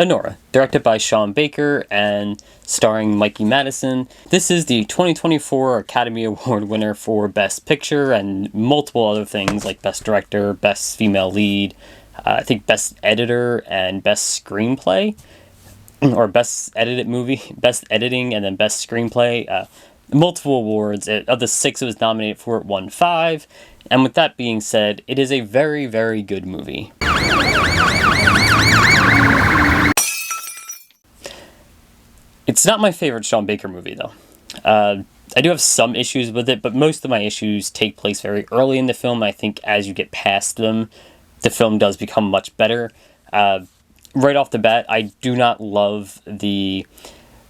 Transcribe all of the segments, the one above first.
Anora, directed by Sean Baker and starring Mikey Madison. This is the 2024 Academy Award winner for Best Picture and multiple other things like Best Director, Best Female Lead, I think Best Editor and Best Screenplay, or Best Edited Movie, Best Editing, and then Best Screenplay. Multiple awards. Of the 6 it was nominated for, it won 5. And with that being said, it is a very, very good movie. It's not my favorite Sean Baker movie, though. I do have some issues with it, but most of my issues take place very early in the film. I think as you get past them, the film does become much better. Right off the bat, I do not love the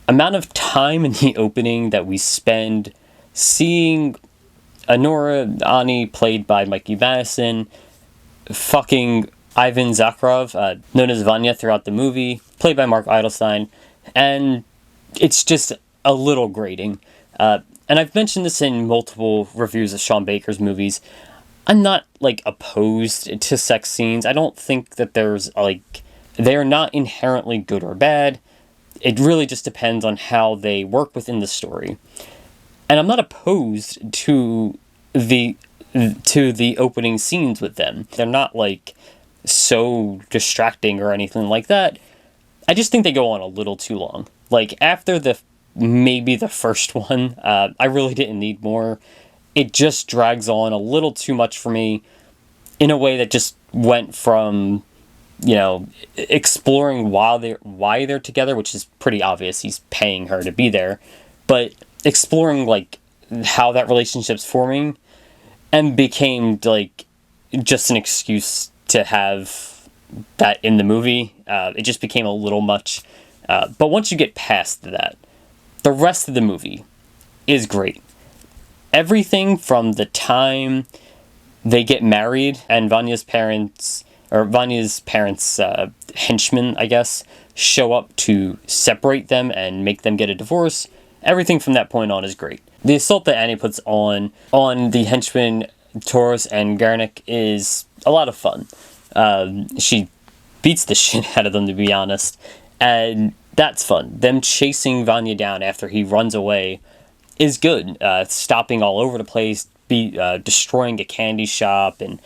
amount of time in the opening that we spend seeing Anora, Ani, played by Mikey Madison, fucking Ivan Zakharov, known as Vanya throughout the movie, played by Mark Eidelstein, and it's just a little grating. And I've mentioned this in multiple reviews of Sean Baker's movies. I'm not, opposed to sex scenes. I don't think that they're not inherently good or bad. It really just depends on how they work within the story. And I'm not opposed to the opening scenes with them. They're not, so distracting or anything like that. I just think they go on a little too long. After maybe the first one, I really didn't need more. It just drags on a little too much for me in a way that just went from, exploring why they're together, which is pretty obvious. He's paying her to be there. But exploring, how that relationship's forming and became, just an excuse to have that in the movie. It just became a little much. But once you get past that, the rest of the movie is great. Everything from the time they get married and Vanya's parents, henchmen, I guess, show up to separate them and make them get a divorce, everything from that point on is great. The assault that Annie puts on the henchmen, Taurus and Garnick, is a lot of fun. She beats the shit out of them, to be honest, and that's fun. Them chasing Vanya down after he runs away is good. Stopping all over the place, destroying a candy shop, and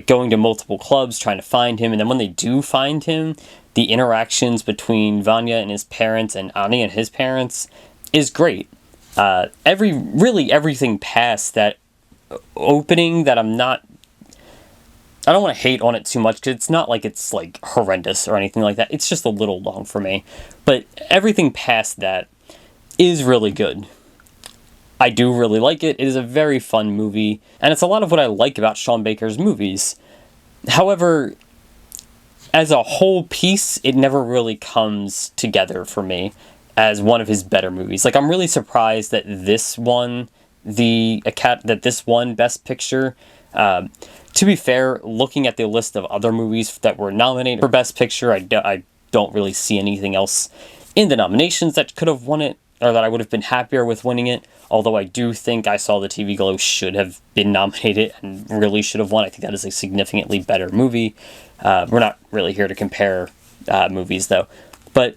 going to multiple clubs trying to find him. And then when they do find him, the interactions between Vanya and his parents and Ani and his parents is great. Everything past that opening that I don't want to hate on it too much, because it's not it's horrendous or anything like that. It's just a little long for me. But everything past that is really good. I do really like it. It is a very fun movie, and it's a lot of what I like about Sean Baker's movies. However, as a whole piece, it never really comes together for me as one of his better movies. I'm really surprised that this won Best Picture. To be fair, looking at the list of other movies that were nominated for Best Picture, I don't really see anything else in the nominations that could have won it, or that I would have been happier with winning it, although I do think I Saw the TV Glow should have been nominated and really should have won. I think that is a significantly better movie. We're not really here to compare movies, though. But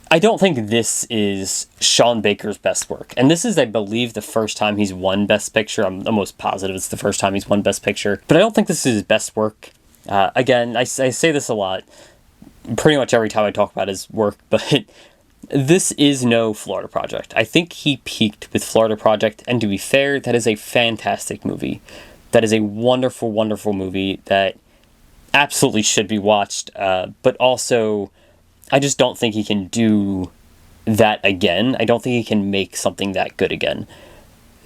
I don't think this is Sean Baker's best work. And this is, I believe, the first time he's won Best Picture. I'm almost positive it's the first time he's won Best Picture. But I don't think this is his best work. Again, I say this a lot. Pretty much every time I talk about his work, but this is no Florida Project. I think he peaked with Florida Project, and to be fair, that is a fantastic movie. That is a wonderful, wonderful movie that absolutely should be watched, but also I just don't think he can do that again. I don't think he can make something that good again.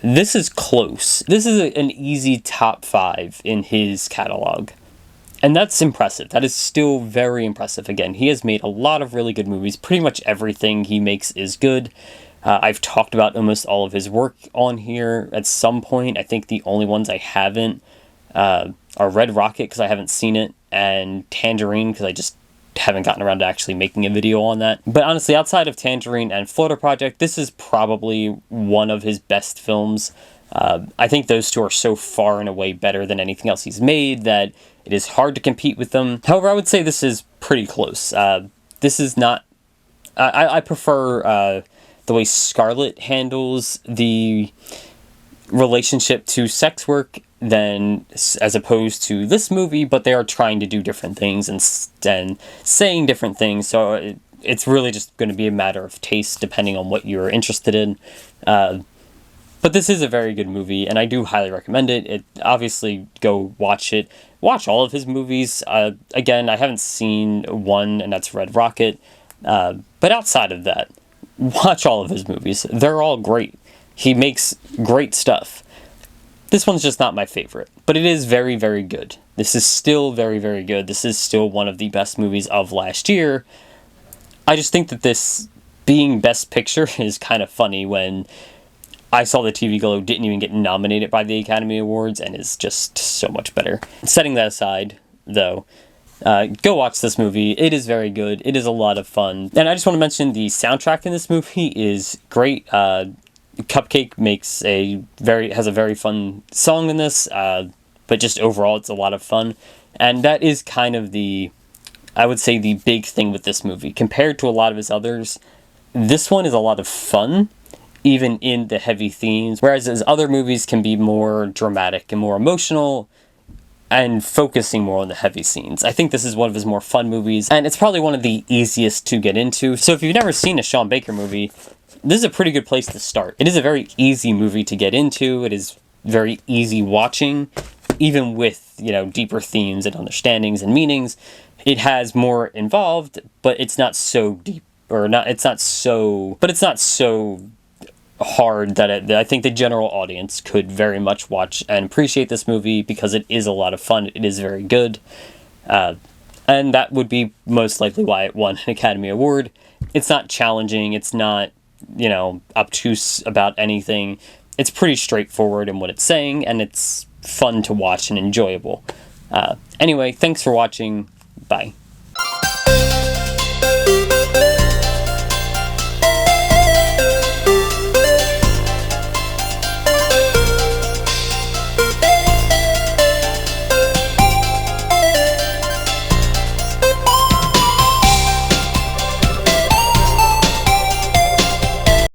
This is close. This is an easy top 5 in his catalog. And that's impressive. That is still very impressive. Again, he has made a lot of really good movies. Pretty much everything he makes is good. I've talked about almost all of his work on here at some point. I think the only ones I haven't are Red Rocket, because I haven't seen it, and Tangerine, because I just haven't gotten around to actually making a video on that. But honestly, outside of Tangerine and Florida Project, this is probably one of his best films. I think those two are so far and away better than anything else he's made that it is hard to compete with them. However, I would say this is pretty close. This is not... I prefer the way Scarlett handles the relationship to sex work than as opposed to this movie, but they are trying to do different things and saying different things, so it's really just going to be a matter of taste depending on what you're interested in. But this is a very good movie, and I do highly recommend it. Obviously, go watch it. Watch all of his movies. Again, I haven't seen one, and that's Red Rocket. But outside of that, watch all of his movies. They're all great. He makes great stuff. This one's just not my favorite, but it is very, very good. This is still very, very good. This is still one of the best movies of last year. I just think that this being Best Picture is kind of funny when I Saw the TV Glow didn't even get nominated by the Academy Awards and is just so much better. Setting that aside, though, go watch this movie. It is very good. It is a lot of fun. And I just want to mention the soundtrack in this movie is great. Cupcake has a very fun song in this, but just overall it's a lot of fun. And that is kind of I would say the big thing with this movie. Compared to a lot of his others, this one is a lot of fun, even in the heavy themes, whereas his other movies can be more dramatic and more emotional and focusing more on the heavy scenes. I think this is one of his more fun movies, and it's probably one of the easiest to get into. So if you've never seen a Sean Baker movie, this is a pretty good place to start. It is a very easy movie to get into. It is very easy watching, even with, deeper themes and understandings and meanings. It has more involved, but it's not so deep, it's not so hard that I think the general audience could very much watch and appreciate this movie because it is a lot of fun. It is very good. And that would be most likely why it won an Academy Award. It's not challenging. It's not, obtuse about anything. It's pretty straightforward in what it's saying, and it's fun to watch and enjoyable. Anyway, thanks for watching. Bye.